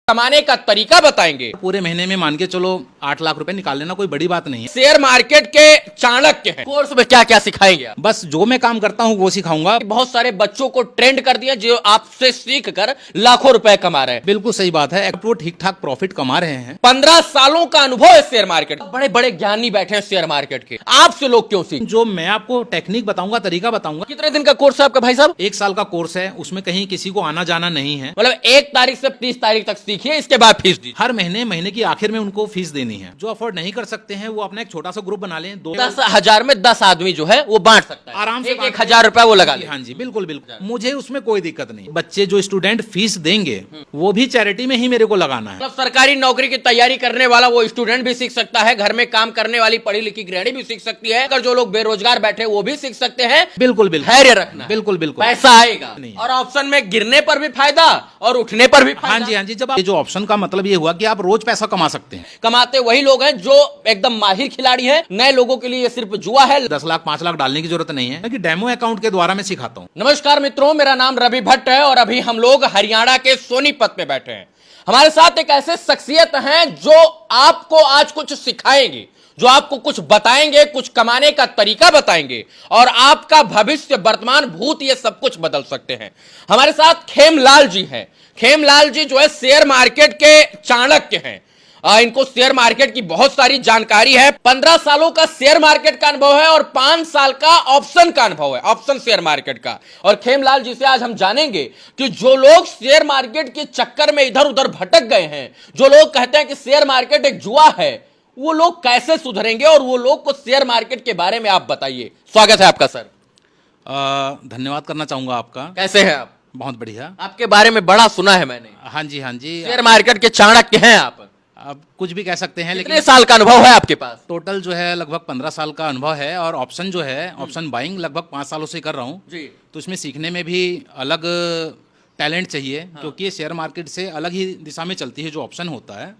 कमाने का तरीका बताएंगे। पूरे महीने में मान के चलो 8 लाख रुपए निकाल लेना कोई बड़ी बात नहीं है। शेयर मार्केट के चाणक्य हैं। कोर्स में क्या क्या सिखाएंगे आप? बस जो मैं काम करता हूँ वो सिखाऊंगा। बहुत सारे बच्चों को ट्रेंड कर दिया जो आपसे सीख कर लाखों रुपए कमा रहे हैं। बिल्कुल सही बात है, वो ठीक ठाक प्रॉफिट कमा रहे हैं। 15 सालों का अनुभव है शेयर मार्केट। बड़े बड़े ज्ञानी बैठे हैं शेयर मार्केट के, आपसे लोग क्यों सीख? जो मैं आपको टेक्निक बताऊंगा, तरीका बताऊंगा। कितने दिन का कोर्स है आपका भाई साहब? 1 साल का कोर्स है, उसमें कहीं किसी को आना जाना नहीं है। मतलब 1 तारीख से 30 तारीख तक सीखिए, इसके बाद फीस दीजिए। हर महीने की आखिर में उनको फीस देनी है। जो अफोर्ड नहीं कर सकते हैं वो अपना एक छोटा सा ग्रुप बना लें। 10,000 में 10 आदमी जो है वो बांट सकता है, आराम से 1,000 रुपए वो लगा ले। हाँ जी, बिल्कुल बिल्कुल, मुझे उसमें कोई दिक्कत नहीं। बच्चे जो स्टूडेंट फीस देंगे वो भी चैरिटी में ही मेरे को लगाना है। मतलब सरकारी नौकरी की तैयारी करने वाला वो स्टूडेंट भी सीख सकता है, घर में काम करने वाली पढ़ी लिखी गृहिणी भी सीख सकती है, अगर जो लोग बेरोजगार बैठे वो भी सीख सकते हैं। बिल्कुल बिल्कुल, धैर्य रखना, बिल्कुल बिल्कुल, पैसा आएगा और ऑप्शन में गिरने पर भी फायदा और उठने पर भी फायदा। हाँ जी हाँ जी, जब आप जो ऑप्शन का मतलब ये हुआ कि आप रोज पैसा कमा सकते हैं। कमाते वही लोग हैं जो एकदम माहिर खिलाड़ी हैं, नए लोगों के लिए ये सिर्फ जुआ है। 10 लाख 5 लाख डालने की जरूरत नहीं है कि डेमो अकाउंट के द्वारा मैं सिखाता हूँ। नमस्कार मित्रों, मेरा नाम रवि भट्ट है और अभी हम लोग हरियाणा के सोनीपत में बैठे हैं। हमारे साथ एक ऐसे शख्सियत हैं जो आपको आज कुछ सिखाएंगे, जो आपको कुछ बताएंगे, कुछ कमाने का तरीका बताएंगे और आपका भविष्य, वर्तमान, भूत ये सब कुछ बदल सकते हैं। हमारे साथ खेमलाल जी हैं। खेमलाल जी जो है शेयर मार्केट के चाणक्य हैं। इनको शेयर मार्केट की बहुत सारी जानकारी है। 15 सालों का शेयर मार्केट का अनुभव है और 5 साल का ऑप्शन का अनुभव है, ऑप्शन शेयर मार्केट का। और खेमलाल जी से आज हम जानेंगे कि जो लोग शेयर मार्केट के चक्कर में इधर उधर भटक गए हैं, जो लोग कहते हैं कि शेयर मार्केट एक जुआ है, वो लोग कैसे सुधरेंगे और वो लोग को शेयर मार्केट के बारे में आप बताइए। स्वागत है आपका सर। धन्यवाद करना चाहूंगा आपका। कैसे हैं आप? बहुत बढ़िया। आपके बारे में बड़ा सुना है मैंने। हाँ जी हाँ जी, शेयर मार्केट के चाणक्य हैं आप। अब कुछ भी कह सकते हैं, कितने लेकिन साल का अनुभव है आपके पास? टोटल जो है लगभग 15 साल का अनुभव है और ऑप्शन जो है, ऑप्शन बाइंग लगभग 5 सालों से कर रहा हूँ जी। तो इसमें सीखने में भी अलग टैलेंट चाहिए। हाँ। क्योंकि ये शेयर मार्केट से अलग ही दिशा में चलती है जो ऑप्शन होता है।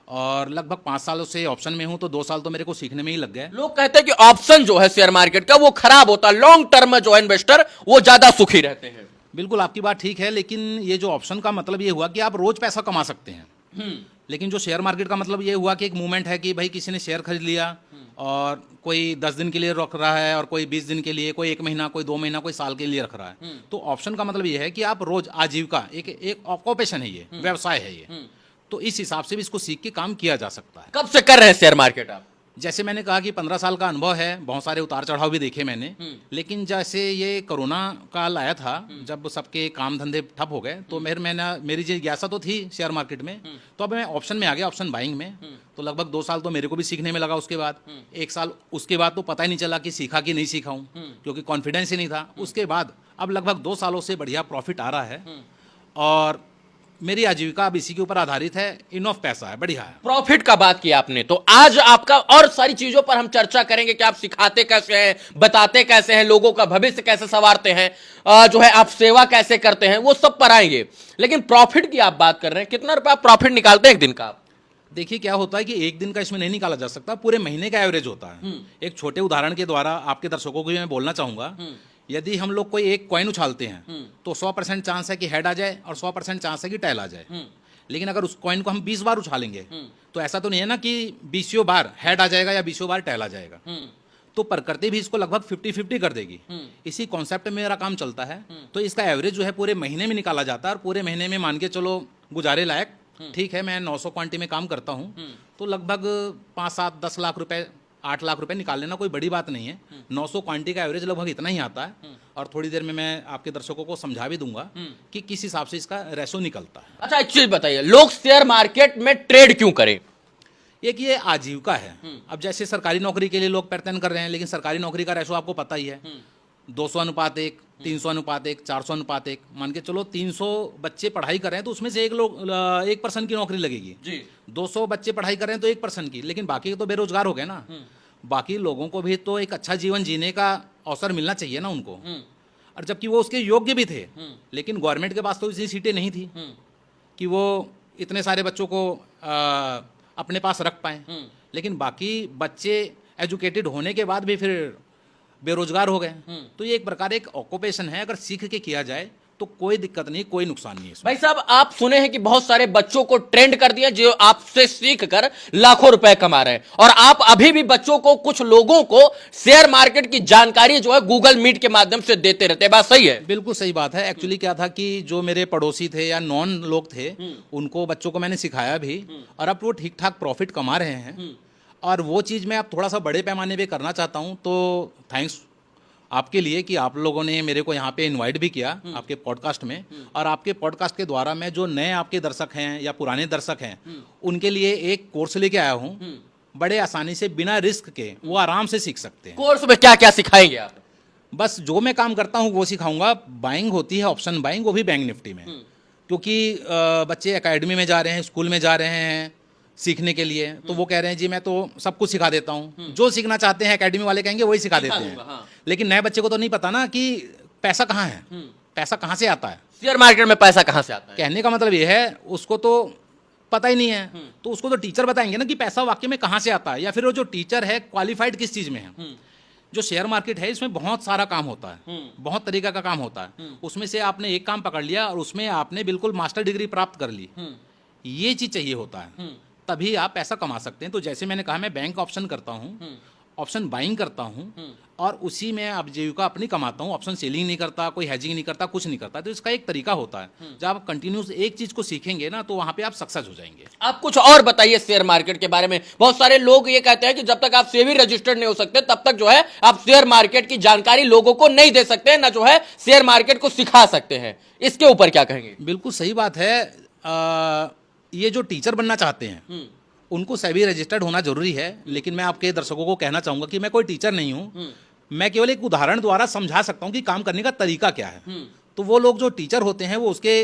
और लगभग 5 सालों से ऑप्शन में हूँ तो 2 साल तो मेरे को सीखने में ही लग गए। लोग कहते हैं कि ऑप्शन जो है शेयर मार्केट का वो खराब होता है, लॉन्ग टर्म में जो है इन्वेस्टर वो ज्यादा सुखी रहते हैं। बिल्कुल आपकी बात ठीक है, लेकिन ये जो ऑप्शन का मतलब ये हुआ कि आप रोज पैसा कमा सकते हैं। लेकिन जो शेयर मार्केट का मतलब ये हुआ कि एक मूवमेंट है कि भाई किसी ने शेयर खरीद लिया और कोई 10 दिन के लिए रख रहा है और कोई 20 दिन के लिए, कोई 1 महीना, कोई 2 महीना, कोई साल के लिए रख रहा है। तो ऑप्शन का मतलब ये है कि आप रोज आजीविका, एक ऑक्यूपेशन है, ये व्यवसाय है ये। तो इस हिसाब से भी इसको सीख के काम किया जा सकता है। कब से कर रहे हैं शेयर मार्केट आप? जैसे मैंने कहा कि 15 साल का अनुभव है, बहुत सारे उतार चढ़ाव भी देखे मैंने। लेकिन जैसे ये कोरोना काल आया था, जब सबके काम धंधे ठप हो गए, तो मेरी जिज्ञासा तो थी शेयर मार्केट में, तो अब मैं ऑप्शन में आ गया, ऑप्शन बाइंग में। तो लगभग 2 साल तो मेरे को भी सीखने में लगा। उसके बाद 1 साल उसके बाद तो पता ही नहीं चला कि सीखा कि नहीं सीखा हूँ, क्योंकि कॉन्फिडेंस ही नहीं था। उसके बाद अब लगभग 2 सालों से बढ़िया प्रॉफिट आ रहा है और मेरी आजीविका अब इसी के ऊपर आधारित है। इनफ पैसा है, बढ़िया है। प्रॉफिट का बात किया आपने, तो आज आपका और सारी चीजों पर हम चर्चा करेंगे कि आप सिखाते कैसे हैं, बताते कैसे हैं, लोगों का भविष्य कैसे संवारते हैं, जो है आप सेवा कैसे करते हैं, वो सब पर आएंगे। लेकिन प्रॉफिट की आप बात कर रहे हैं, कितना रुपया प्रॉफिट निकालते हैं एक दिन का आप? देखिए क्या होता है कि एक दिन का इसमें नहीं निकाला जा सकता, पूरे महीने का एवरेज होता है। एक छोटे उदाहरण के द्वारा आपके दर्शकों को भी मैं बोलना चाहूंगा। यदि हम लोग कोई एक कॉइन उछालते हैं तो 100% चांस है कि हेड आ जाए और 100% चांस है कि टेल आ जाए। लेकिन अगर उस कॉइन को हम 20 बार उछालेंगे तो ऐसा तो नहीं है ना कि 20 बार हेड आ जाएगा या 20 बार टेल आ जाएगा। तो प्रकृति भी इसको लगभग 50-50 कर देगी। इसी कॉन्सेप्ट में मेरा काम चलता है। तो इसका एवरेज जो है पूरे महीने में निकाला जाता है और पूरे महीने में मान के चलो गुजारे लायक, ठीक है, मैं 900 क्वांटिटी में काम करता हूँ तो लगभग 5, 7, 10 लाख रुपए, 8 लाख रुपए निकाल लेना कोई बड़ी बात नहीं है। 900 क्वांटिटी का एवरेज लगभग इतना ही आता है। और थोड़ी देर में मैं आपके दर्शकों को समझा भी दूंगा कि किस हिसाब से इसका रेशो निकलता है। अच्छा एक चीज बताइए, लोग शेयर मार्केट में ट्रेड क्यों करें? एक ये आजीविका है। अब जैसे सरकारी नौकरी के लिए लोग प्रयत्न कर रहे हैं, लेकिन सरकारी नौकरी का रेशो आपको पता ही है, 200:1, 300:1, 400:1। मान के चलो 300 बच्चे पढ़ाई कर रहे हैं तो उसमें से एक पर्सन की नौकरी लगेगी जी। 200 बच्चे पढ़ाई कर रहे हैं तो 1 पर्सन की, लेकिन बाकी तो बेरोजगार हो गए ना। बाकी लोगों को भी तो एक अच्छा जीवन जीने का अवसर मिलना चाहिए ना उनको। और जबकि वो उसके योग्य भी थे, लेकिन गवर्नमेंट के पास तो इतनी सीटें नहीं थी कि वो इतने सारे बच्चों को अपने पास रख पाए। लेकिन बाकी बच्चे एजुकेटेड होने के बाद भी फिर बेरोजगार हो गए। तो ये एक प्रकार एक ऑक्यूपेशन है, अगर सीख के किया जाए तो कोई दिक्कत नहीं, कोई नुकसान नहीं है इसमें। भाई साहब, आप सुने हैं कि बहुत सारे बच्चों को ट्रेंड कर दिया जो आपसे सीख कर लाखों रुपए कमा रहे हैं, और आप अभी भी बच्चों को, कुछ लोगों को शेयर मार्केट की जानकारी जो है गूगल मीट के माध्यम से देते रहते हैं। बात सही है? बिल्कुल सही बात है। एक्चुअली क्या था कि जो मेरे पड़ोसी थे या नॉन लोग थे, उनको बच्चों को मैंने सिखाया भी, और अब वो ठीक ठाक प्रॉफिट कमा रहे हैं। और वो चीज़ मैं अब थोड़ा सा बड़े पैमाने पे करना चाहता हूँ। तो थैंक्स आपके लिए कि आप लोगों ने मेरे को यहाँ पे इनवाइट भी किया आपके पॉडकास्ट में, और आपके पॉडकास्ट के द्वारा मैं जो नए आपके दर्शक हैं या पुराने दर्शक हैं उनके लिए एक कोर्स लेके आया हूँ। बड़े आसानी से बिना रिस्क के वो आराम से सीख सकते हैं। कोर्स में क्या क्या सिखाएंगे आप? बस जो मैं काम करता हूँ वो सिखाऊंगा। बाइंग होती है, ऑप्शन बाइंग, वो भी बैंक निफ्टी में, क्योंकि बच्चे एकेडमी में जा रहे हैं, स्कूल में जा रहे हैं सीखने के लिए, तो वो कह रहे हैं जी मैं तो सब कुछ सिखा देता हूँ, जो सीखना चाहते हैं एकेडमी वाले कहेंगे वही सिखा देते हैं। हाँ। लेकिन नए बच्चे को तो नहीं पता ना कि पैसा कहाँ है, पैसा कहाँ से आता है, शेयर मार्केट में पैसा कहां से आता है। कहने का मतलब ये है उसको तो पता ही नहीं है। तो उसको तो टीचर बताएंगे ना कि पैसा वाकई में कहाँ से आता है, या फिर वो जो टीचर है क्वालिफाइड किस चीज़ में है। जो शेयर मार्केट है इसमें बहुत सारा काम होता है, बहुत तरीका का काम होता है। उसमें से आपने एक काम पकड़ लिया और उसमें आपने बिल्कुल मास्टर डिग्री प्राप्त कर ली, ये चीज़ चाहिए होता है, तभी आप पैसा कमा सकते हैं। तो जैसे मैंने कहा, मैं बैंक ऑप्शन करता हूँ, ऑप्शन बाइंग करता हूँ, और उसी में आजीविका अपनी कमाता हूँ। ऑप्शन सेलिंग नहीं करता, कोई हैजिंग नहीं करता, कुछ नहीं करता। तो इसका एक तरीका होता है, जब आप कंटिन्यूस एक चीज़ को सीखेंगे ना तो वहाँ पे आप सक्सेस हो जाएंगे। आप कुछ और बताइए शेयर मार्केट के बारे में। बहुत सारे लोग ये कहते हैं कि जब तक आप सेबी रजिस्टर्ड नहीं हो सकते तब तक जो है आप शेयर मार्केट की जानकारी लोगों को नहीं दे सकते, ना जो है शेयर मार्केट को सिखा सकते हैं। इसके ऊपर क्या कहेंगे? बिल्कुल सही बात है। ये जो टीचर बनना चाहते हैं उनको सेबी रजिस्टर्ड होना जरूरी है, लेकिन मैं आपके दर्शकों को कहना चाहूंगा कि मैं कोई टीचर नहीं हूं। मैं केवल एक उदाहरण द्वारा समझा सकता हूं कि काम करने का तरीका क्या है। तो वो लोग जो टीचर होते हैं वो उसके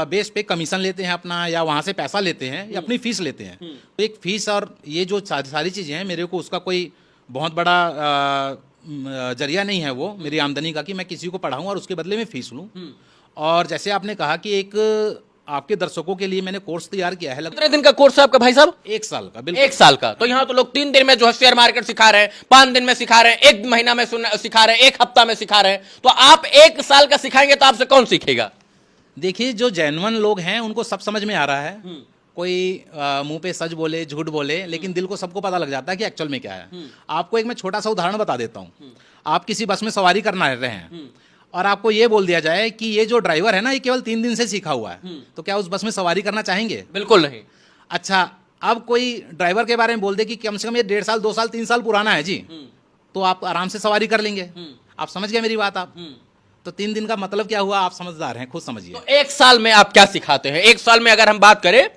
बेस पे कमीशन लेते हैं अपना, या वहां से पैसा लेते हैं, या अपनी फीस लेते हैं। तो एक फीस और ये जो सारी चीज़ें हैं, मेरे को उसका कोई बहुत बड़ा जरिया नहीं है वो मेरी आमदनी का कि मैं किसी को पढ़ाऊँ और उसके बदले में फीस लूँ। और जैसे आपने कहा कि एक आपके दर्शकों के लिए मैंने कोर्स तैयार किया है। कितने दिन का कोर्स है आपका भाई साहब? 1 साल का। बिल्कुल 1 साल का। तो यहाँ तो लोग 3 दिन में जो है शेयर मार्केट सिखा रहे हैं, 5 दिन में सिखा रहे हैं, 1 महीना में सिखा रहे हैं, 1 हफ्ता में सिखा रहे हैं। तो आप 1 साल का सिखाएंगे तो आपसे कौन सीखेगा? देखिए, जो जेन्युइन लोग हैं उनको सब समझ में आ रहा है। कोई मुंह पे सच बोले, झूठ बोले, लेकिन दिल को सबको पता लग जाता है कि एक्चुअल में क्या है। आपको एक मैं छोटा सा उदाहरण बता देता हूँ। आप किसी बस में सवारी करना रहे हैं और आपको ये बोल दिया जाए कि ये जो ड्राइवर है ना ये केवल 3 दिन से सीखा हुआ है, तो क्या उस बस में सवारी करना चाहेंगे? बिल्कुल नहीं। अच्छा, अब कोई ड्राइवर के बारे में बोल दे कि कम से कम ये 1.5 साल, 2 साल, 3 साल पुराना है जी, तो आप आराम से सवारी कर लेंगे। आप समझ गए मेरी बात? आप तो 3 दिन का मतलब क्या हुआ, आप समझदार हैं, खुद समझिए। तो 1 साल में आप क्या सिखाते हैं? 1 साल में अगर हम बात करें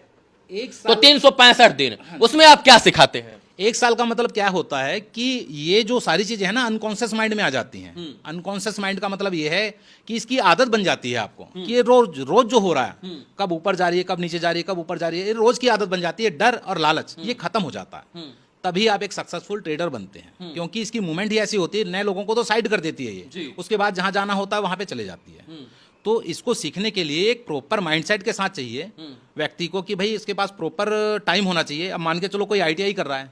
तो 365 दिन, उसमें आप क्या सिखाते हैं? 1 साल का मतलब क्या होता है कि ये जो सारी चीजें हैं ना अनकॉन्शियस माइंड में आ जाती हैं। अनकॉन्शियस माइंड का मतलब ये है कि इसकी आदत बन जाती है आपको कि ये रोज रोज जो हो रहा है, कब ऊपर जा रही है, कब नीचे जा रही है, कब ऊपर जा रही है, ये रोज की आदत बन जाती है। डर और लालच ये खत्म हो जाता है, तभी आप एक सक्सेसफुल ट्रेडर बनते हैं। क्योंकि इसकी मूवमेंट ही ऐसी होती है, नए लोगों को तो साइड कर देती है ये, उसके बाद जहां जाना होता है वहां पे चले जाती है। तो इसको सीखने के लिए एक प्रॉपर माइंडसेट के साथ चाहिए व्यक्ति को कि भाई इसके पास प्रॉपर टाइम होना चाहिए। अब मान के चलो कोई ITI कर रहा है,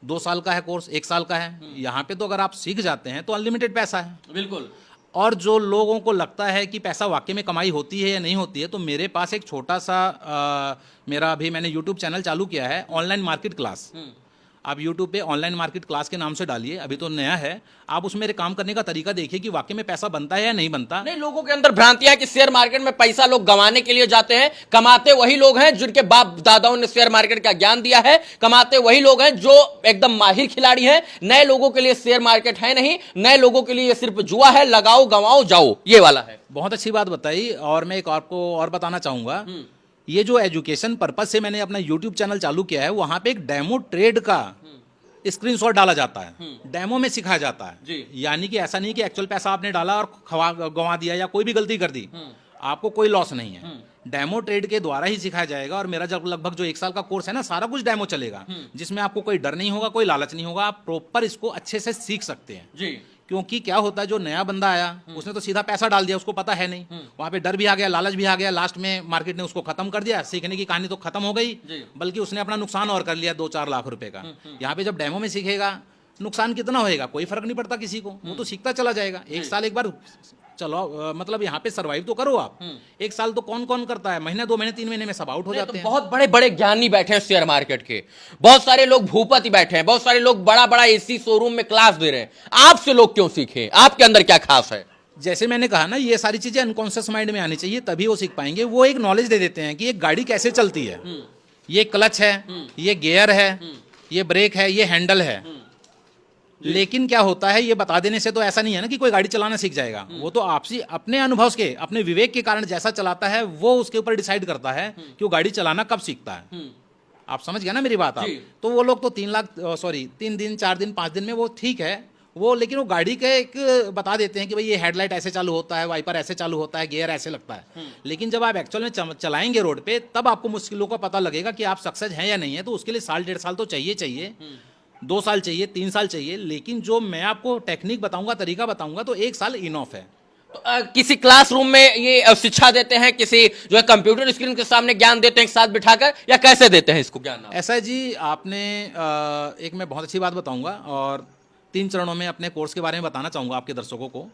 2 साल का है कोर्स, 1 साल का है, यहाँ पे तो अगर आप सीख जाते हैं तो अनलिमिटेड पैसा है। बिल्कुल। और जो लोगों को लगता है कि पैसा वाकई में कमाई होती है या नहीं होती है, तो मेरे पास एक छोटा सा मेरा अभी मैंने यूट्यूब चैनल चालू किया है, ऑनलाइन मार्केट क्लास। आप यूट्यूब पे ऑनलाइन मार्केट क्लास के नाम से डालिए, अभी तो नया है। आप उसमें मेरे काम करने का तरीका देखिए कि वाकई में पैसा बनता है या नहीं बनता। नहीं, लोगों के अंदर भ्रांतियां कि शेयर मार्केट में पैसा लोग गंवाने के लिए जाते हैं। कमाते वही लोग हैं जिनके बाप दादाओं ने शेयर मार्केट का ज्ञान दिया है। कमाते वही लोग हैं जो एकदम माहिर खिलाड़ी हैं। नए लोगों के लिए शेयर मार्केट है नहीं, नए लोगों के लिए ये सिर्फ जुआ है, लगाओ गंवाओ जाओ, ये वाला है। बहुत अच्छी बात बताई। और मैं एक आपको और बताना चाहूंगा, ये जो एजुकेशन पर्पज से मैंने अपना यूट्यूब चैनल चालू किया है, वहां पे एक डेमो ट्रेड का स्क्रीनशॉट डाला जाता है, डेमो में सिखाया जाता है। यानी कि ऐसा नहीं कि एक्चुअल पैसा आपने डाला और गंवा दिया या कोई भी गलती कर दी, आपको कोई लॉस नहीं है। डेमो ट्रेड के द्वारा ही सिखाया जाएगा। और मेरा जब लगभग जो 1 साल का कोर्स है ना, सारा कुछ डेमो चलेगा, जिसमें आपको कोई डर नहीं होगा, कोई लालच नहीं होगा। आप प्रॉपर इसको अच्छे से सीख सकते हैं जी। क्योंकि क्या होता है, जो नया बंदा आया उसने तो सीधा पैसा डाल दिया, उसको पता है नहीं, वहां पे डर भी आ गया, लालच भी आ गया, लास्ट में मार्केट ने उसको खत्म कर दिया। सीखने की कहानी तो खत्म हो गई, बल्कि उसने अपना नुकसान और कर लिया 2-4 लाख रुपए का। यहाँ पे जब डेमो में सीखेगा, नुकसान कितना होएगा कोई फर्क नहीं पड़ता किसी को, वो तो सीखता चला जाएगा। 1 साल एक बार चलो मतलब यहाँ पे सर्वाइव तो करो आप। एक साल तो कौन कौन करता है, महीने 2 महीने 3 महीने में सब आउट हो जाते हैं। बहुत बड़े बड़े ज्ञानी बैठे हैं शेयर मार्केट के, बहुत सारे लोग भूपति बैठे हैं, बहुत सारे लोग बड़ा बड़ा एसी शोरूम में क्लास दे रहे हैं। आपसे लोग क्यों सीखें? आपके अंदर क्या खास है? जैसे मैंने कहा ना, ये सारी चीजें अनकॉन्शियस माइंड में आनी चाहिए, तभी वो सीख पाएंगे। वो एक नॉलेज दे देते हैं कि एक गाड़ी कैसे चलती है, ये क्लच है, ये गियर है, ये ब्रेक है, ये हैंडल है। लेकिन क्या होता है, ये बता देने से तो ऐसा नहीं है ना कि कोई गाड़ी चलाना सीख जाएगा। वो तो आपसी अपने अनुभव के, अपने विवेक के कारण जैसा चलाता है वो उसके ऊपर डिसाइड करता है कि वो गाड़ी चलाना कब सीखता है। आप समझ गए ना मेरी बात? आप तो वो लोग तो 3 दिन 4 दिन 5 दिन में वो ठीक है वो, लेकिन वो गाड़ी के एक बता देते हैं कि भाई ये हेडलाइट ऐसे चालू होता है, वाइपर ऐसे चालू होता है, गियर ऐसे लगता है। लेकिन जब आप एक्चुअल में चलाएंगे रोड पे, तब आपको मुश्किलों का पता लगेगा कि आप सक्सेस हैं या नहीं है। तो उसके लिए साल 1.5 साल तो चाहिए, 2 साल चाहिए, 3 साल चाहिए। लेकिन जो मैं आपको टेक्निक बताऊंगा, तरीका बताऊंगा, तो 1 साल इनफ है। तो किसी क्लासरूम में ये शिक्षा देते हैं, किसी जो है कंप्यूटर स्क्रीन के सामने ज्ञान देते हैं एक साथ बिठाकर, या कैसे देते हैं इसको ज्ञान? ऐसा है जी, आपने एक मैं बहुत अच्छी बात बताऊंगा और 3 चरणों में अपने कोर्स के बारे में बताना चाहूंगा आपके दर्शकों को।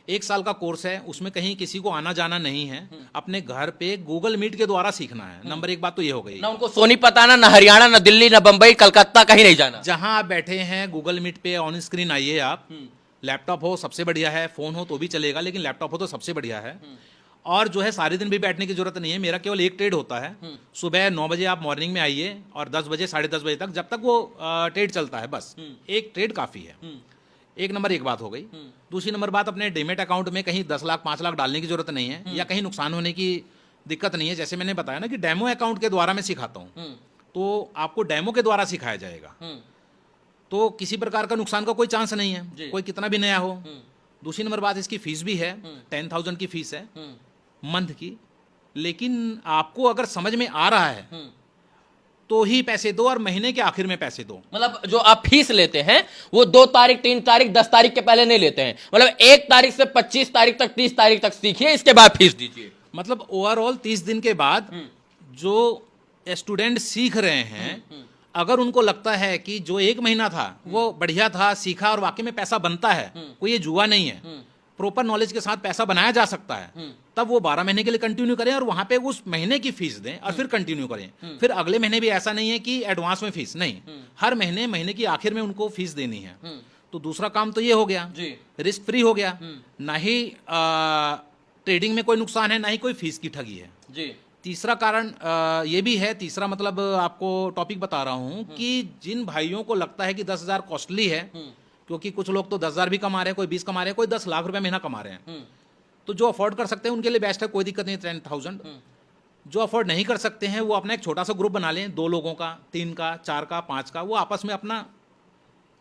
1 साल का कोर्स है, उसमें कहीं किसी को आना जाना नहीं है। अपने घर पे गूगल मीट के द्वारा सीखना है। नंबर 1 बात तो ये हो गई। ना उनको सोनीपत आना, ना हरियाणा, ना दिल्ली, ना बंबई, कलकत्ता, कहीं नहीं जाना। जहां आप बैठे हैं गूगल मीट पे ऑन स्क्रीन आइए आप। लैपटॉप हो सबसे बढ़िया है, फोन हो तो भी चलेगा, लेकिन लैपटॉप हो तो सबसे बढ़िया है। और जो है सारे दिन भी बैठने की जरूरत नहीं है। मेरा केवल एक ट्रेड होता है, सुबह 9 बजे आप मॉर्निंग में आइए और 10 बजे 10:30 बजे तक, जब तक वो ट्रेड चलता है, बस एक ट्रेड काफी है। एक नंबर एक बात हो गई। दूसरी नंबर बात, अपने डीमेट अकाउंट में कहीं 10 लाख 5 लाख डालने की जरूरत नहीं है, या कहीं नुकसान होने की दिक्कत नहीं है। जैसे मैंने बताया ना कि डेमो अकाउंट के द्वारा मैं सिखाता हूँ, तो आपको डेमो के द्वारा सिखाया जाएगा, तो किसी प्रकार का नुकसान का कोई चांस नहीं है, कोई कितना भी नया हो। दूसरी नंबर बात, इसकी फीस भी है, 10,000 की फीस है मंथ की। लेकिन आपको अगर समझ में आ रहा है तो ही पैसे दो, और महीने के आखिर में पैसे दो। मतलब जो आप फीस लेते हैं वो 2 तारीख 3 तारीख 10 तारीख के पहले नहीं लेते हैं, मतलब 1 तारीख से 25 तारीख तक 30 तारीख तक सीखिए, इसके बाद फीस दीजिए। मतलब ओवरऑल 30 दिन के बाद जो स्टूडेंट सीख रहे हैं, अगर उनको लगता है कि जो 1 महीना था वो बढ़िया था, सीखा और वाकई में पैसा बनता है, कोई ये जुआ नहीं है, प्रॉपर नॉलेज के साथ पैसा बनाया जा सकता है, तब वो 12 महीने के लिए कंटिन्यू करें और वहां पे उस महीने की फीस दें और फिर कंटिन्यू करें। फिर अगले महीने भी ऐसा नहीं है कि एडवांस में फीस नहीं, हर महीने की आखिर में उनको फीस देनी है। तो दूसरा काम तो ये हो गया, रिस्क फ्री हो गया, ना ही ट्रेडिंग में कोई नुकसान है, ना ही कोई फीस की ठगी है जी। तीसरा कारण ये भी है, तीसरा मतलब आपको टॉपिक बता रहा हूं कि जिन भाइयों को लगता है कि 10,000 कॉस्टली है, क्योंकि कुछ लोग तो 10,000 भी कमा रहे हैं, कोई 20 कमा रहे हैं, कोई 10 लाख रुपए महीना कमा रहे हैं, तो जो अफोर्ड कर सकते हैं उनके लिए बेस्ट है, कोई दिक्कत नहीं। 10,000 जो अफोर्ड नहीं कर सकते हैं वो अपना एक छोटा सा ग्रुप बना लें, 2 लोगों का, 3 का, 4 का, 5 का, वो आपस में अपना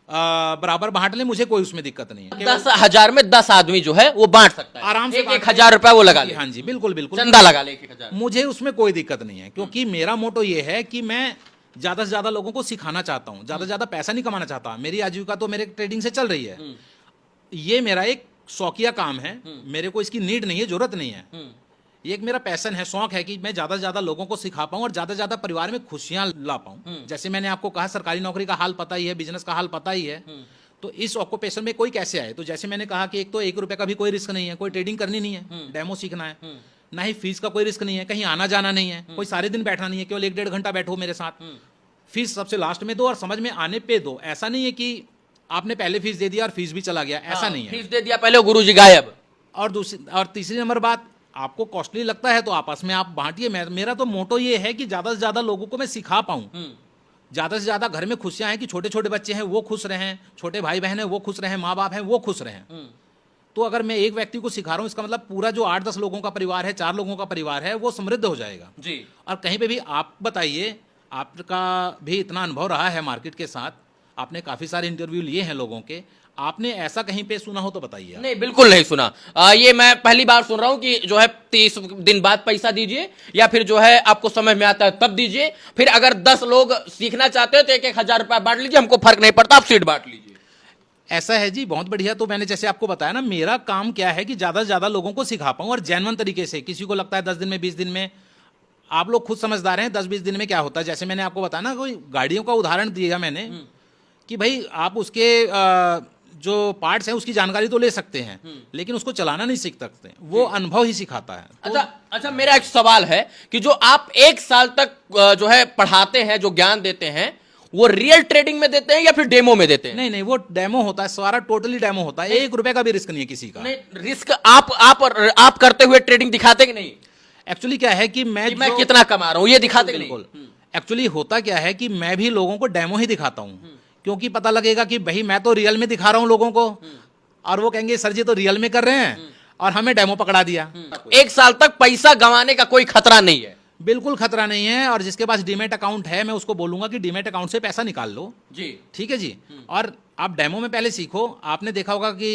बराबर बांट लें, मुझे कोई उसमें दिक्कत नहीं है। 10,000 में 10 आदमी जो है वो बांट सकता है आराम से, 1,000 रुपए वो लगा ले। हाँ जी, बिल्कुल बिल्कुल, चंदा लगा ले 1,000। मुझे उसमें कोई दिक्कत नहीं है, क्योंकि मेरा मोटो ये है कि मैं ज्यादा से ज्यादा लोगों को सिखाना चाहता हूँ, ज्यादा से ज्यादा पैसा नहीं कमाना चाहता। मेरी आजीविका तो मेरे ट्रेडिंग से चल रही है, ये मेरा एक शौकिया काम है, मेरे को इसकी नीड नहीं है, जरूरत नहीं है। ये एक मेरा पैशन है, शौक है कि मैं ज्यादा से ज्यादा लोगों को सिखा पाऊं और ज्यादा से ज्यादा परिवार में खुशियां ला पाऊं। जैसे मैंने आपको कहा, सरकारी नौकरी का हाल पता ही है, बिजनेस का हाल पता ही है, तो इस ऑक्यूपेशन में कोई कैसे आए? तो जैसे मैंने कहा कि एक तो 1 रुपए का भी कोई रिस्क नहीं है, कोई ट्रेडिंग करनी नहीं है, डेमो सीखना है, ना ही फीस का कोई रिस्क नहीं है, कहीं आना जाना नहीं है, कोई सारे दिन बैठना नहीं है, केवल 1-1.5 घंटा बैठो मेरे साथ। फीस सबसे लास्ट में दो और समझ में आने पे दो। ऐसा नहीं है कि आपने पहले फीस दे दिया और फीस भी चला गया, ऐसा नहीं है। फीस दे दिया पहले, गुरुजी गायब। और तीसरी नंबर बात, आपको कॉस्टली लगता है तो आपस में आप बांटिए। मेरा तो मोटो ये है कि ज्यादा से ज्यादा लोगों को मैं सिखा पाऊं, ज्यादा से ज्यादा घर में खुशियां हैं कि छोटे छोटे बच्चे हैं वो खुश रहें, छोटे भाई बहन हैं वो खुश रहें, माँ बाप हैं वो खुश रहें। तो अगर मैं एक व्यक्ति को सिखा रहा हूं, इसका मतलब पूरा जो 8-10 लोगों का परिवार है, 4 लोगों का परिवार है, वो समृद्ध हो जाएगा जी। और कहीं पे भी आप बताइए, आपका भी इतना अनुभव रहा है मार्केट के साथ, आपने काफी सारे इंटरव्यू लिए हैं लोगों के, आपने ऐसा कहीं पे सुना हो तो बताइए। नहीं, बिल्कुल नहीं सुना। ये मैं पहली बार सुन रहा हूं कि जो है 30 दिन बाद पैसा दीजिए, या फिर जो है आपको समझ में आता है तब दीजिए, फिर अगर 10 लोग सीखना चाहते हो तो 1,000 रुपया बांट लीजिए, हमको फर्क नहीं पड़ता, आप सीट बांट लीजिए। ऐसा है जी, बहुत बढ़िया। तो मैंने जैसे आपको बताया ना, मेरा काम क्या है कि ज्यादा से ज्यादा लोगों को सिखा पाऊं और जेन्युइन तरीके से। किसी को लगता है 10 दिन में 20 दिन में, आप लोग खुद समझदार हैं 10-20 दिन में क्या होता है। जैसे मैंने आपको बताया ना, कोई गाड़ियों का उदाहरण दिया मैंने कि भाई आप उसके जो पार्ट्स हैं उसकी जानकारी तो ले सकते हैं, लेकिन उसको चलाना नहीं सीख सकते। वो अनुभव ही सिखाता है। तो अच्छा, मेरा एक सवाल है कि जो आप 1 साल तक जो है पढ़ाते हैं, जो ज्ञान देते हैं, वो रियल ट्रेडिंग में देते हैं या फिर डेमो में देते हैं? नहीं, वो डेमो होता है, सारा टोटली डेमो होता है। 1 रुपए का भी रिस्क नहीं है किसी का। नहीं, रिस्क आप करते हुए ट्रेडिंग दिखाते कि नहीं? एक्चुअली क्या है कि मैं कितना कमा रहा हूं ये दिखाते कि नहीं? बिल्कुल। एक्चुअली होता क्या है कि मैं भी लोगों को डेमो ही दिखाता हूं, क्योंकि पता लगेगा कि भाई मैं तो रियल में दिखा रहा हूं लोगों को, और वो कहेंगे सर जी तो रियल में कर रहे हैं और हमें डेमो पकड़ा दिया। 1 साल तक पैसा गंवाने का कोई खतरा नहीं है? बिल्कुल खतरा नहीं है। और जिसके पास डीमेट अकाउंट है, मैं उसको बोलूंगा कि डीमेट अकाउंट से पैसा निकाल लो जी। ठीक है जी। और आप डेमो में पहले सीखो। आपने देखा होगा कि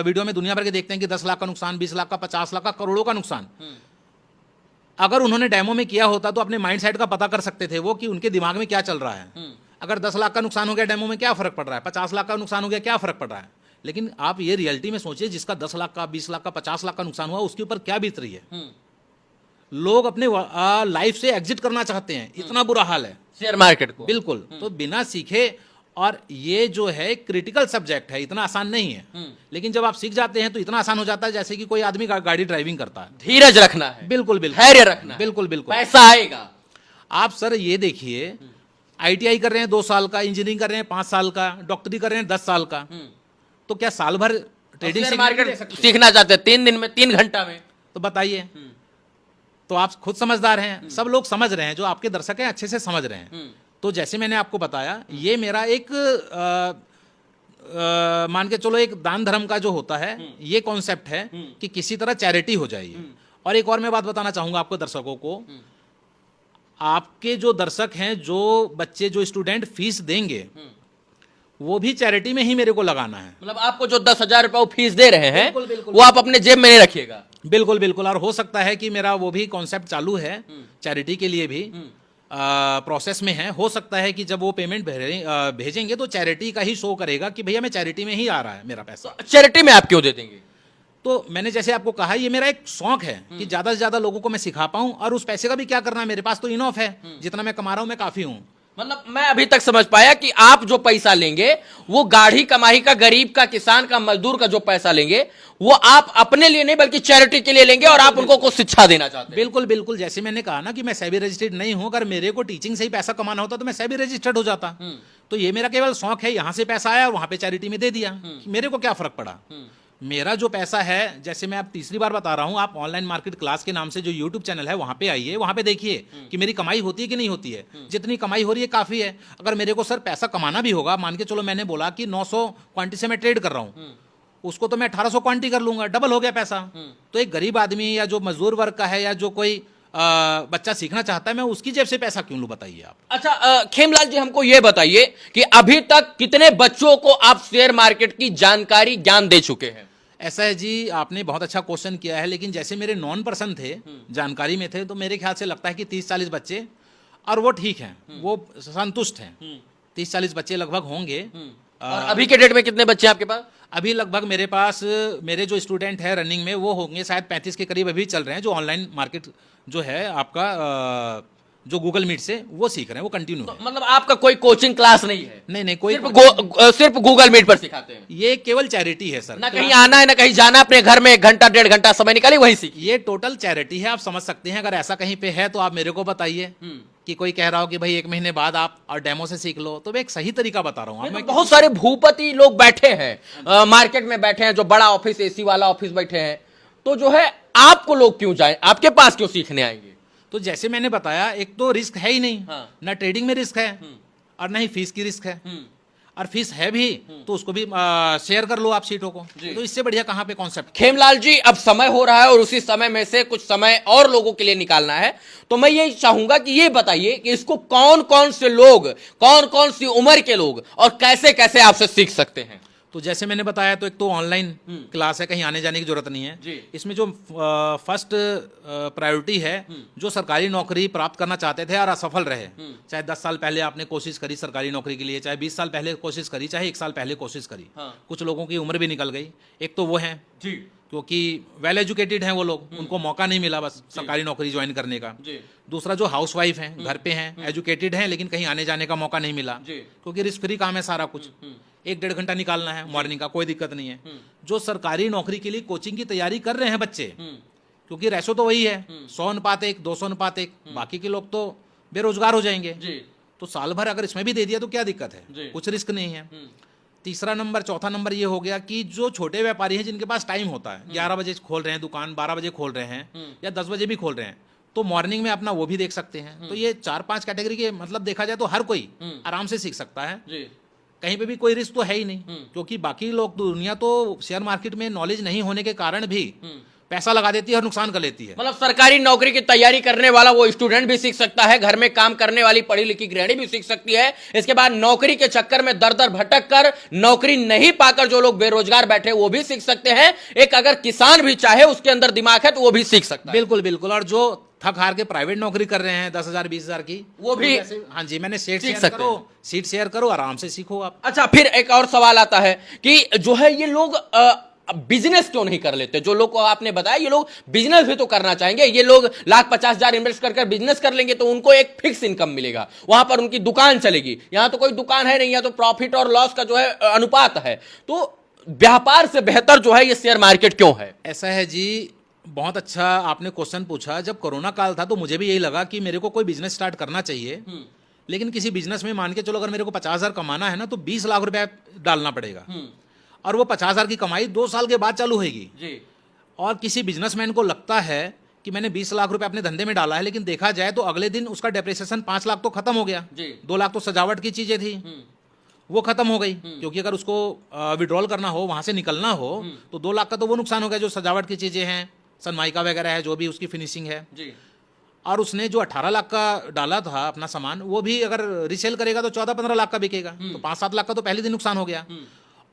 वीडियो में दुनिया भर के देखते हैं कि 10 लाख का नुकसान, 20 लाख का, 50 लाख का, करोड़ों का नुकसान। अगर उन्होंने डेमो में किया होता तो अपने माइंड सेट का पता कर सकते थे वो कि उनके दिमाग में क्या चल रहा है। अगर 10 लाख का नुकसान हो गया डेमो में, क्या फर्क पड़ रहा है? 50 लाख का नुकसान हो गया, क्या फर्क पड़ रहा है? लेकिन आप ये रियलिटी में सोचिए, जिसका 10 लाख का, 20 लाख का, 50 लाख का नुकसान हुआ, उसके ऊपर क्या बीत रही है। लोग अपने लाइफ से एग्जिट करना चाहते हैं, इतना बुरा हाल है शेयर मार्केट को। बिल्कुल। तो बिना सीखे, और ये जो है क्रिटिकल सब्जेक्ट है, इतना आसान नहीं है। लेकिन जब आप सीख जाते हैं तो इतना आसान हो जाता है जैसे कि कोई आदमी गाड़ी ड्राइविंग करता है। धीरज रखना है, बिल्कुल, धैर्य रखना है, बिल्कुल, पैसा आएगा। आप सर ये देखिए, ITI कर रहे हैं 2 साल का, इंजीनियरिंग कर रहे हैं 5 साल का, डॉक्टरी कर रहे हैं 10 साल का, तो क्या साल भर ट्रेडिंग मार्केट सीखना चाहते हैं 3 दिन में, 3 घंटा में? तो बताइए। तो आप खुद समझदार हैं, सब लोग समझ रहे हैं, जो आपके दर्शक हैं अच्छे से समझ रहे हैं। तो जैसे मैंने आपको बताया, ये मेरा एक मान के चलो एक दान धर्म का जो होता है, ये कॉन्सेप्ट है कि किसी तरह चैरिटी हो जाएगी। और एक और मैं बात बताना चाहूंगा आपको दर्शकों को, आपके जो दर्शक हैं, जो बच्चे, जो स्टूडेंट फीस देंगे, वो भी चैरिटी में ही मेरे को लगाना है। मतलब आपको जो 10,000 रुपए फीस दे रहे हैं, बिल्कुल, बिल्कुल, वो आप अपने जेब में नहीं रखिएगा। बिल्कुल। और हो सकता है कि मेरा वो भी कॉन्सेप्ट चालू है चैरिटी के लिए भी, प्रोसेस में है। हो सकता है कि जब वो पेमेंट भेजेंगे तो चैरिटी का ही शो करेगा कि भैया मैं चैरिटी में ही आ रहा है मेरा पैसा। चैरिटी में आप क्यों दे देंगे? तो मैंने जैसे आपको कहा, ये मेरा एक शौक है कि ज्यादा से ज्यादा लोगों को मैं सिखा पाऊं, और उस पैसे का भी क्या करना है, मेरे पास तो इनफ है, जितना मैं कमा रहा हूं मैं काफी हूं। मतलब मैं अभी तक समझ पाया कि आप जो पैसा लेंगे, वो गाढ़ी कमाई का, गरीब का, किसान का, मजदूर का जो पैसा लेंगे, वो आप अपने लिए नहीं बल्कि चैरिटी के लिए लेंगे, और आप उनको कुछ शिक्षा देना चाहते हैं। बिल्कुल। जैसे मैंने कहा ना कि मैं सेबी रजिस्टर्ड नहीं हूं। अगर मेरे को टीचिंग से ही पैसा कमाना होता तो मैं सेबी रजिस्टर्ड हो जाता। तो ये मेरा केवल शौक है, यहां से पैसा आया और वहां पे चैरिटी में दे दिया, मेरे को क्या फर्क पड़ा। मेरा जो पैसा है, जैसे मैं अब तीसरी बार बता रहा हूं, आप ऑनलाइन मार्केट क्लास के नाम से जो यूट्यूब चैनल है वहां पे आइए, वहां पे देखिए कि मेरी कमाई होती है कि नहीं होती है। जितनी कमाई हो रही है काफी है। अगर मेरे को सर पैसा कमाना भी होगा, मान के चलो मैंने बोला कि 900 क्वांटिटी से मैं ट्रेड कर रहा हूं, उसको तो मैं 1800 क्वांटिटी कर लूंगा, डबल हो गया पैसा। तो एक गरीब आदमी या जो मजदूर वर्ग का है, या जो कोई बच्चा सीखना चाहता है, मैं उसकी जेब से पैसा क्यों लूं, बताइए आप। अच्छा, खेमलाल जी हमको ये बताइए कि अभी तक कितने बच्चों को आप शेयर मार्केट की जानकारी, ज्ञान दे चुके हैं? ऐसा है जी, आपने बहुत अच्छा क्वेश्चन किया है। लेकिन जैसे मेरे नॉन पर्सन थे, जानकारी में थे, तो मेरे ख्याल से लगता है कि 30-40 बच्चे, और वो ठीक हैं, वो संतुष्ट हैं। 30-40 बच्चे लगभग होंगे। और अभी के डेट में कितने बच्चे हैं आपके पास? अभी लगभग मेरे पास, मेरे जो स्टूडेंट है रनिंग में, वो होंगे शायद 35 के करीब अभी चल रहे हैं, जो ऑनलाइन मार्केट जो है आपका, जो गूगल मीट से वो सीख रहे हैं, वो कंटिन्यू है। मतलब आपका कोई कोचिंग क्लास नहीं है? नहीं, कोई सिर्फ गूगल मीट पर सिखाते हैं? ये केवल चैरिटी है सर। ना कहीं आना है, ना कहीं जाना, अपने घर में 1 घंटा 1.5 घंटा समय निकाली वहीं सीखिए। ये टोटल चैरिटी है, आप समझ सकते हैं। अगर ऐसा कहीं पे है तो आप मेरे को बताइए कि कोई कह रहा हो कि भाई 1 महीने बाद आप और डेमो से सीख लो, तो मैं एक सही तरीका बता रहा हूँ। बहुत सारे भूपति लोग बैठे हैं, मार्केट में बैठे हैं, जो बड़ा ऑफिस, AC वाला ऑफिस बैठे हैं, तो जो है आपको लोग क्यों जाए, आपके पास क्यों सीखने आएंगे? तो जैसे मैंने बताया, एक तो रिस्क है ही नहीं। हाँ। ना ट्रेडिंग में रिस्क है, और ना ही फीस की रिस्क है। और फीस है भी तो उसको भी शेयर कर लो आप सीटों को। तो इससे बढ़िया कहां पे कॉन्सेप्ट। खेमलाल जी, अब समय हो रहा है और उसी समय में से कुछ समय और लोगों के लिए निकालना है, तो मैं ये चाहूंगा कि ये बताइए कि इसको कौन कौन से लोग, कौन कौन सी उम्र के लोग और कैसे कैसे आपसे सीख सकते हैं? तो जैसे मैंने बताया, तो एक तो ऑनलाइन क्लास है, कहीं आने जाने की जरूरत नहीं है। इसमें जो फर्स्ट प्रायोरिटी है, जो सरकारी नौकरी प्राप्त करना चाहते थे और असफल रहे, चाहे 10 साल पहले आपने कोशिश करी सरकारी नौकरी के लिए, चाहे 20 साल पहले कोशिश करी, चाहे 1 साल पहले कोशिश करी, कुछ लोगों की उम्र भी निकल गई, एक तो वो है। क्योंकि वेल एजुकेटेड हैं वो लोग, उनको मौका नहीं मिला बस सरकारी नौकरी ज्वाइन करने का। दूसरा जो हाउस वाइफ हैं, घर पे हैं, एजुकेटेड हैं, लेकिन कहीं आने जाने का मौका नहीं मिला, क्योंकि रिस्क फ्री काम है सारा कुछ, 1-1.5 घंटा निकालना है मॉर्निंग का, कोई दिक्कत नहीं है। जो सरकारी नौकरी के लिए कोचिंग की तैयारी कर रहे हैं बच्चे, क्योंकि रेशो तो वही है 100:1, 200:1, बाकी के लोग तो बेरोजगार हो जाएंगे, तो साल भर अगर इसमें भी दे दिया तो क्या दिक्कत है, कुछ रिस्क नहीं है। तीसरा नंबर, चौथा नंबर ये हो गया कि जो छोटे व्यापारी हैं जिनके पास टाइम होता है, 11 बजे खोल रहे हैं दुकान, 12 बजे खोल रहे हैं या 10 बजे भी खोल रहे हैं, तो मॉर्निंग में अपना वो भी देख सकते हैं। तो ये 4-5 कैटेगरी के मतलब देखा जाए तो हर कोई आराम से सीख सकता है, कहीं पे भी कोई रिस्क तो है ही नहीं, क्योंकि बाकी लोग दुनिया तो शेयर मार्केट में नॉलेज नहीं होने के कारण भी पैसा लगा देती है और नुकसान कर लेती है। मतलब सरकारी नौकरी की तैयारी करने वाला वो स्टूडेंट भी सीख सकता है, घर में काम करने वाली पढ़ी लिखी गृहिणी भी सीख सकती है, इसके बाद नौकरी के चक्कर में दर दर भटक कर नौकरी नहीं पाकर जो लोग बेरोजगार बैठे वो भी सीख सकते हैं। एक अगर किसान भी चाहे, उसके अंदर दिमाग है, तो वो भी सीख सकता है। बिल्कुल बिल्कुल। और जो थक हार के प्राइवेट नौकरी कर रहे हैं 10,000 20,000 की, वो भी हाँ जी, मैंने सीट सीख शेयर सकते करो, सीट शेयर करो, आराम से सीखो आप। अच्छा, फिर एक और सवाल आता है कि जो है ये लोग बिजनेस क्यों नहीं कर लेते? जो लोग को आपने बताया, ये लोग बिजनेस भी तो करना चाहेंगे, ये लोग 1,50,000 इन्वेस्ट कर बिजनेस कर लेंगे तो उनको एक फिक्स इनकम मिलेगा, वहां पर उनकी दुकान चलेगी। यहां तो कोई दुकान है नहीं, यहां तो प्रॉफिट और लॉस का जो है अनुपात है। तो व्यापार से बेहतर जो है ये शेयर मार्केट क्यों है? ऐसा है जी, बहुत अच्छा आपने क्वेश्चन पूछा। जब कोरोना काल था तो मुझे भी यही लगा कि मेरे को कोई बिजनेस स्टार्ट करना चाहिए, लेकिन किसी बिजनेस में मान के चलो अगर मेरे को 50,000 कमाना है ना, तो 20 लाख रुपए डालना पड़ेगा, और वो 50,000 की कमाई 2 साल के बाद चालू होगी जी। और किसी बिजनेसमैन को लगता है कि मैंने 20 लाख रुपए अपने धंधे में डाला है, लेकिन देखा जाए तो अगले दिन उसका डेप्रिसिएशन 5 लाख तो खत्म हो गया, 2 लाख तो सजावट की चीजें थी वो खत्म हो गई, क्योंकि अगर उसको विड्रॉल करना हो, वहां से निकलना हो, तो 2 लाख का तो वो नुकसान हो गया, जो सजावट की चीजें हैं, सनमाइका वगैरह है, जो भी उसकी फिनिशिंग है जी। और उसने जो 18 लाख का डाला था अपना सामान, वो भी अगर रिसेल करेगा तो 14-15 लाख का बिकेगा, तो 5-7 लाख का तो पहले दिन नुकसान हो गया।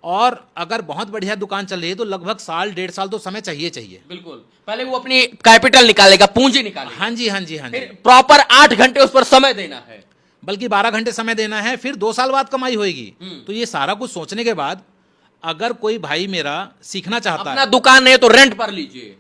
और अगर बहुत बढ़िया दुकान चल रही है तो लगभग 1-1.5 साल तो समय चाहिए। बिल्कुल, पहले वो अपनी कैपिटल निकालेगा, पूंजी निकालेगा। हाँ जी, हाँ जी, हाँ जी। प्रॉपर 8 घंटे उस पर समय देना है, बल्कि 12 घंटे समय देना है, फिर 2 साल बाद कमाई होगी। तो ये सारा कुछ सोचने के बाद अगर कोई भाई मेरा सीखना चाहता है, अपना दुकान नहीं तो रेंट पर लीजिए,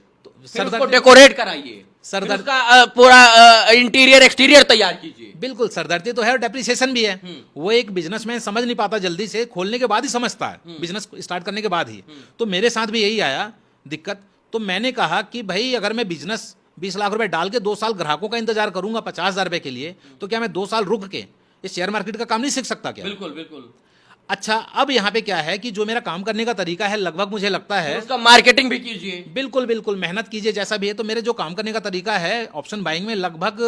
फिर उसको डेकोरेट कराइए, सरदर्द का पूरा इंटीरियर एक्सटीरियर तैयार कीजिए। बिल्कुल, सरदर्दी तो है और डेप्रिसिएशन भी है। वो एक बिजनेसमैन समझ नहीं पाता जल्दी से, खोलने के बाद ही समझता है, बिजनेस स्टार्ट करने के बाद ही। तो मेरे साथ भी यही आया दिक्कत। तो मैंने कहा कि भाई अगर मैं बिजनेस 20 लाख रुपए डाल के 2 साल ग्राहकों का इंतजार करूंगा 50,000 रुपए के लिए, तो क्या मैं 2 साल रुक के ये शेयर मार्केट का काम नहीं सीख सकता क्या? बिल्कुल बिल्कुल। अच्छा, अब यहाँ पे क्या है कि जो मेरा काम करने का तरीका है, लगभग मुझे लगता है उसका मार्केटिंग भी कीजिए। बिल्कुल बिल्कुल, मेहनत कीजिए जैसा भी है। तो मेरे जो काम करने का तरीका है ऑप्शन बाइंग में, लगभग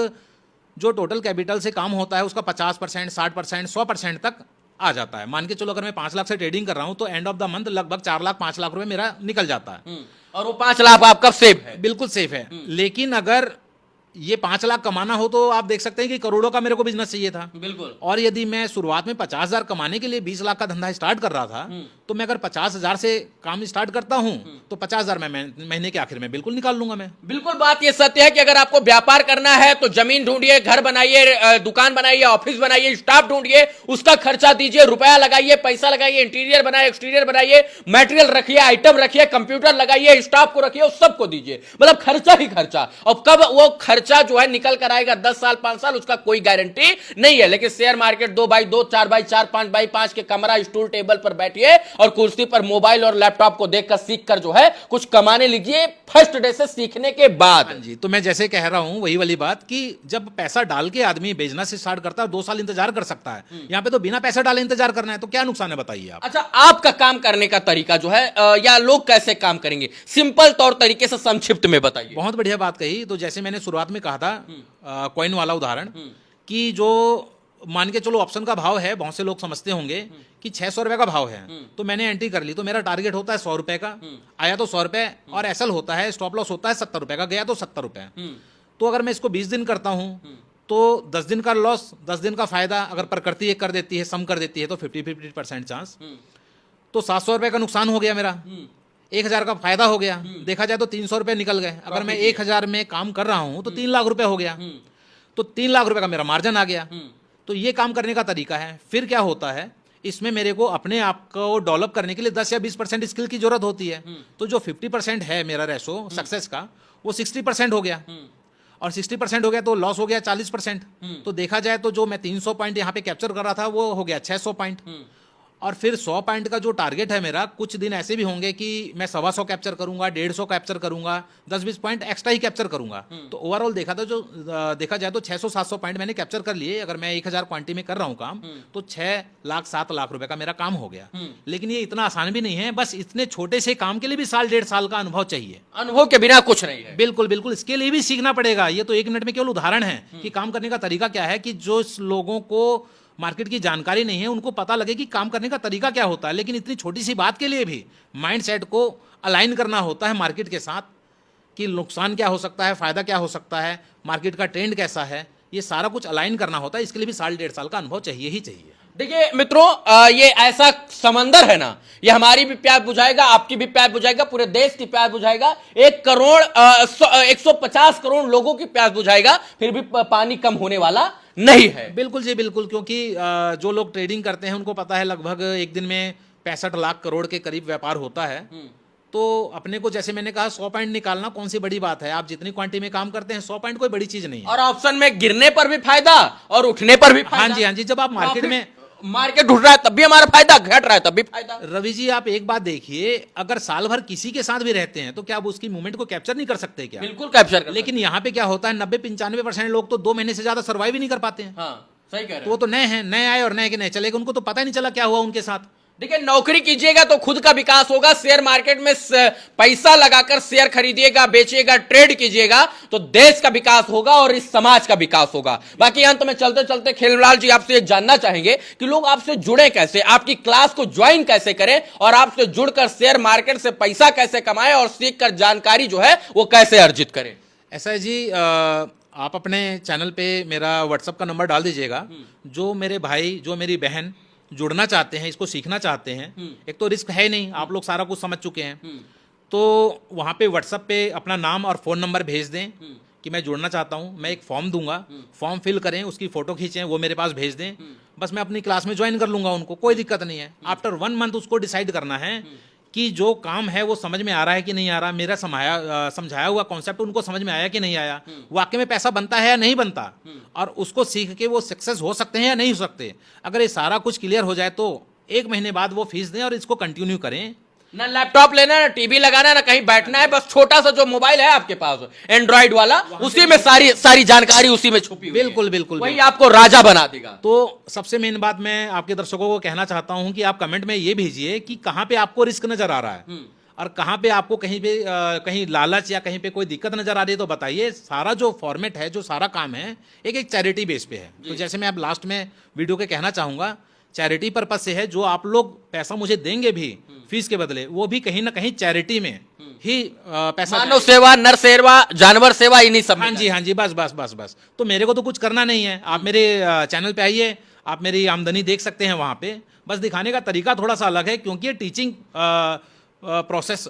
जो टोटल कैपिटल से काम होता है उसका 50%, 60%, 100% तक आ जाता है। मान के चलो अगर मैं 5 लाख से ट्रेडिंग कर रहा हूं तो एंड ऑफ द मंथ लगभग 4 लाख 5 लाख रुपए मेरा निकल जाता है। और वो 5 लाख आपका सेफ है? बिल्कुल सेफ है। लेकिन अगर ये 5 लाख कमाना हो तो आप देख सकते हैं कि करोड़ों का मेरे को बिजनेस चाहिए था। बिल्कुल। और यदि मैं शुरुआत में 50,000 कमाने के लिए 20 लाख का धंधा स्टार्ट कर रहा था, तो मैं अगर 50,000 से काम स्टार्ट करता हूं तो 50,000 मैं महीने के आखिर में बिल्कुल निकाल लूंगा मैं। बिल्कुल, बात ये सत्य है कि अगर आपको व्यापार करना है तो जमीन ढूंढिए, घर बनाइए, दुकान बनाइए, ऑफिस बनाइए, स्टाफ ढूंढिए, उसका खर्चा दीजिए, रुपया लगाइए, पैसा लगाइए, इंटीरियर बनाइए, एक्सटीरियर बनाइए, मटेरियल रखिए, आइटम रखिए, कंप्यूटर लगाइए, स्टाफ को रखिए, उस सबको दीजिए, मतलब खर्चा ही खर्चा। और कब वो खर्चा जो है निकल आएगा 10 साल 5 साल, उसका कोई गारंटी नहीं है। लेकिन share market 2x2, 4x4, 5x5 के कमरा स्टूल टेबल पर बैठिए और कुर्सी पर मोबाइल और लैपटॉप को देखकर सीखकर जो है कुछ कमाने लीजिए, फर्स्ट डे से सीखने के बाद। जी, तो मैं जैसे कह रहा हूं वही वाली बात कि जब पैसा डाल के आदमी बिजनेस स्टार्ट करता है 2 साल इंतजार कर सकता है, यहां पे तो बिना पैसा डाले इंतजार करना है, तो क्या नुकसान है बताइए आप। अच्छा, आपका काम करने का तरीका जो है या लोग कैसे काम करेंगे, सिंपल तौर तरीके से संक्षिप्त में बताइए। बहुत बढ़िया बात कही। तो जैसे मैंने शुरुआत में कहा था कॉइन वाला उदाहरण, कि जो मान के चलो ऑप्शन का भाव है, बहुत से लोग समझते होंगे कि 600 रुपए का भाव है, तो मैंने एंट्री कर ली, तो मेरा टारगेट होता है 100 रुपए का, आया तो 100 रुपए, और एसएल होता है, स्टॉप लॉस होता है 70 रुपए का, गया तो 70 रुपए। तो अगर मैं इसको 20 दिन करता हूं तो 10 दिन का लॉस, 10 दिन का फायदा, अगर प्रकृति एक कर देती है, सम कर देती है, तो 50-50% चांस, तो 700 रुपए का नुकसान हो गया मेरा, 1,000 का फायदा हो गया। देखा जाए तो 300 रुपए निकल गए। अगर मैं 1,000 में काम कर रहा हूं तो 3 लाख रुपए हो गया, तो 3 लाख रुपए का मेरा मार्जिन आ गया। तो ये काम करने का तरीका है। फिर क्या होता है, इसमें मेरे को अपने आप को डेवलप करने के लिए 10 या 20% स्किल की जरूरत होती है। तो जो 50% है मेरा रेशो सक्सेस का, वो 60% हो गया, और 60% हो गया तो लॉस हो गया 40%। तो देखा जाए तो जो मैं 300 पॉइंट यहाँ पे कैप्चर कर रहा था वो हो गया 600 पॉइंट। और फिर 100 पॉइंट का जो टारगेट है मेरा, कुछ दिन ऐसे भी होंगे कि मैं 125 कैप्चर करूंगा, 150 कैप्चर करूंगा, 10-20 पॉइंट एक्स्ट्रा ही कैप्चर करूंगा। तो ओवरऑल देखा जाए तो 600-700 पॉइंट मैंने कैप्चर कर लिए। अगर मैं 1000 क्वांटिटी में कर रहा हूँ काम, तो 6 लाख 7 लाख रुपए का मेरा काम हो गया। लेकिन ये इतना आसान भी नहीं है। बस इतने छोटे से काम के लिए भी 1.5 साल का अनुभव चाहिए। अनुभव के बिना कुछ नहीं है। बिल्कुल बिल्कुल, इसके लिए भी सीखना पड़ेगा। ये तो 1 मिनट में केवल उदाहरण है कि काम करने का तरीका क्या है, कि जो लोगों को मार्केट की जानकारी नहीं है उनको पता लगे कि काम करने का तरीका क्या होता है। लेकिन इतनी छोटी सी बात के लिए भी माइंडसेट को अलाइन करना होता है मार्केट के साथ, कि नुकसान क्या हो सकता है, फायदा क्या हो सकता है, मार्केट का ट्रेंड कैसा है, ये सारा कुछ अलाइन करना होता है। इसके लिए भी 1.5 साल का अनुभव चाहिए ही चाहिए। देखिए मित्रों, ये ऐसा समंदर है ना, ये हमारी भी प्यास बुझाएगा, आपकी भी प्यास बुझाएगा, पूरे देश की प्यास बुझाएगा, 150 करोड़ लोगों की प्यास बुझाएगा, फिर भी पानी कम होने वाला नहीं है। बिल्कुल जी बिल्कुल, क्योंकि जो लोग ट्रेडिंग करते हैं उनको पता है लगभग एक दिन में 65 लाख करोड़ के करीब व्यापार होता है। तो अपने को, जैसे मैंने कहा, 100 पॉइंट निकालना कौन सी बड़ी बात है। आप जितनी क्वांटिटी में काम करते हैं, 100 पॉइंट कोई बड़ी चीज नहीं है। और ऑप्शन में गिरने पर भी फायदा और उठने पर भी फायदा। हाँ जी हाँ जी, जब आप मार्केट उठ रहा है तब भी हमारा फायदा, घट रहा है तब भी फायदा। रवि जी, आप एक बात देखिए, अगर साल भर किसी के साथ भी रहते हैं तो क्या आप उसकी मूवमेंट को कैप्चर नहीं कर सकते क्या? बिल्कुल कैप्चर कर। लेकिन यहाँ पे क्या होता है, 90-95% लोग तो 2 महीने से ज्यादा सर्वाइव ही नहीं कर पाते हैं। हाँ, सही कह रहे हैं। तो वो तो नए हैं, नए आए और नए के नए चले गए, उनको तो पता ही नहीं चला क्या हुआ उनके साथ। देखिए, नौकरी कीजिएगा तो खुद का विकास होगा, शेयर मार्केट में पैसा लगाकर शेयर खरीदिएगा, बेचिएगा, ट्रेड कीजिएगा तो देश का विकास होगा और इस समाज का विकास होगा। बाकी अंत में चलते चलते खेललाल जी आपसे जानना चाहेंगे कि लोग आपसे जुड़े कैसे, आपकी क्लास को ज्वाइन कैसे करें और आपसे जुड़कर शेयर मार्केट से पैसा कैसे कमाएं और सीखकर जानकारी जो है वो कैसे अर्जित करें। ऐसा है जी, आप अपने चैनल पे मेरा व्हाट्सएप का नंबर डाल दीजिएगा। जो मेरे भाई, जो मेरी बहन जुड़ना चाहते हैं, इसको सीखना चाहते हैं, एक तो रिस्क है नहीं, आप लोग सारा कुछ समझ चुके हैं, तो वहाँ पे व्हाट्सएप पे अपना नाम और फ़ोन नंबर भेज दें कि मैं जुड़ना चाहता हूँ। मैं एक फॉर्म दूंगा, फॉर्म फिल करें, उसकी फ़ोटो खींचें, वो मेरे पास भेज दें, बस मैं अपनी क्लास में ज्वाइन कर लूँगा उनको, कोई दिक्कत नहीं है। आफ्टर 1 मंथ उसको डिसाइड करना है कि जो काम है वो समझ में आ रहा है कि नहीं आ रहा, मेरा समझाया हुआ कॉन्सेप्ट उनको समझ में आया कि नहीं आया, वाकई में पैसा बनता है या नहीं बनता, और उसको सीख के वो सक्सेस हो सकते हैं या नहीं हो सकते। अगर ये सारा कुछ क्लियर हो जाए तो 1 महीने बाद वो फीस दें और इसको कंटिन्यू करें। ना लैपटॉप लेना, ना टीवी लगाना, ना कहीं बैठना है, बस छोटा सा जो मोबाइल है आपके पास एंड्रॉइड वाला, उसी में सारी जानकारी उसी में छुपी हुई है। बिल्कुल बिल्कुल, वही आपको राजा बना देगा। तो सबसे मेन बात मैं आपके दर्शकों को कहना चाहता हूं कि आप कमेंट में ये भेजिए कि कहां पे आपको रिस्क नजर आ रहा है और कहां पे आपको कहीं लालच या कहीं पे कोई दिक्कत नजर आ रही है, तो बताइए। सारा जो फॉर्मेट है, जो सारा काम है, एक चैरिटी बेस पे है। तो जैसे मैं अब लास्ट में वीडियो के कहना चाहूंगा, चैरिटी पर्पज से है। जो आप लोग पैसा मुझे देंगे भी फीस के बदले, वो भी कहीं ना कहीं चैरिटी में ही पैसा, मानव सेवा, नर सेवा, जानवर सेवा, इन्हीं सब। हाँ जी हाँ जी, बस बस बस बस। तो मेरे को तो कुछ करना नहीं है। आप मेरे चैनल पे आइए, आप मेरी आमदनी देख सकते हैं वहाँ पे। बस दिखाने का तरीका थोड़ा सा अलग है, क्योंकि ये टीचिंग प्रोसेस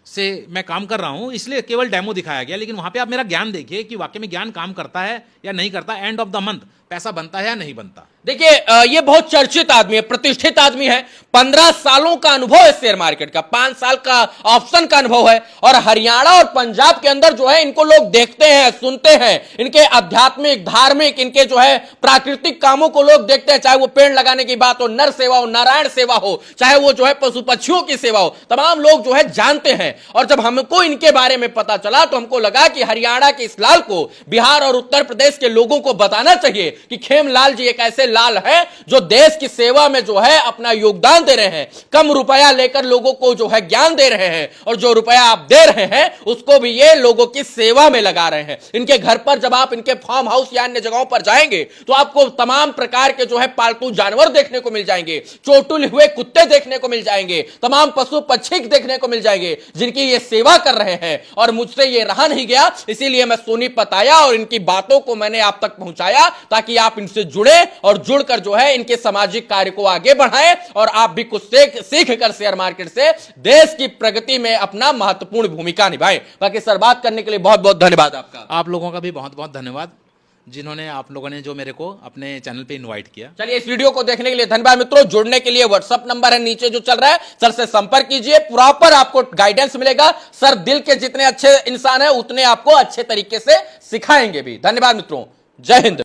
से मैं काम कर रहा हूँ, इसलिए केवल डेमो दिखाया गया। लेकिन वहाँ पे आप मेरा ज्ञान देखिए कि वाकई में ज्ञान काम करता है या नहीं करता, एंड ऑफ द मंथ पैसा बनता है या नहीं बनता। देखिए, ये बहुत चर्चित आदमी है, प्रतिष्ठित आदमी है, 15 सालों का अनुभव है शेयर मार्केट का, 5 साल का ऑप्शन का अनुभव है, और हरियाणा और पंजाब के अंदर जो है इनको लोग देखते हैं, सुनते हैं, इनके आध्यात्मिक, धार्मिक, इनके जो है प्राकृतिक कामों को लोग देखते हैं, चाहे वो पेड़ लगाने की बात हो, नर सेवा हो, नारायण सेवा हो, चाहे वो जो है पशु पक्षियों की सेवा हो, तमाम लोग जो है जानते हैं। और जब हमको इनके बारे में पता चला तो हमको लगा कि हरियाणा के इस लाल को बिहार और उत्तर प्रदेश के लोगों को बताना चाहिए कि खेमलाल जी एक ऐसे लाल है जो देश की सेवा में जो है अपना योगदान दे रहे हैं, कम रुपया लेकर लोगों को जो है ज्ञान दे रहे हैं, और जो रुपया आप दे रहे हैं उसको भी ये लोगों की सेवा में लगा रहे हैं। इनके घर पर जब आप इनके फार्म हाउस या अन्य जगहों पर जाएंगे तो आपको तमाम प्रकार के जो है पालतू जानवर देखने को मिल जाएंगे, चोटुल हुए कुत्ते देखने को मिल जाएंगे, तमाम पशु पक्षी देखने को मिल जाएंगे जिनकी ये सेवा कर रहे हैं। और मुझसे ये रहा नहीं गया, इसीलिए मैं सोनीपत आया और इनकी बातों को मैंने आप तक पहुंचाया, ताकि आप इनसे जुड़े और जुड़कर जो है इनके सामाजिक कार्य को आगे बढ़ाएं और आप भी कुछ सीख कर शेयर मार्केट से देश की प्रगति में अपना महत्वपूर्ण भूमिका निभाएं। बाकी सर, बात करने के लिए बहुत बहुत धन्यवाद आपका। आप लोगों का भी बहुत बहुत धन्यवाद। जिन्होंने आप लोगों ने जो मेरे को अपने चैनल पे इनवाइट किया। चलिए, इस वीडियो को देखने के लिए धन्यवाद मित्रों। जुड़ने के लिए व्हाट्सएप नंबर है नीचे जो चल रहा है, सर से संपर्क कीजिए, प्रॉपर आपको गाइडेंस मिलेगा। सर दिल के जितने अच्छे इंसान है उतने आपको अच्छे तरीके से सिखाएंगे भी। धन्यवाद मित्रों, जय हिंद।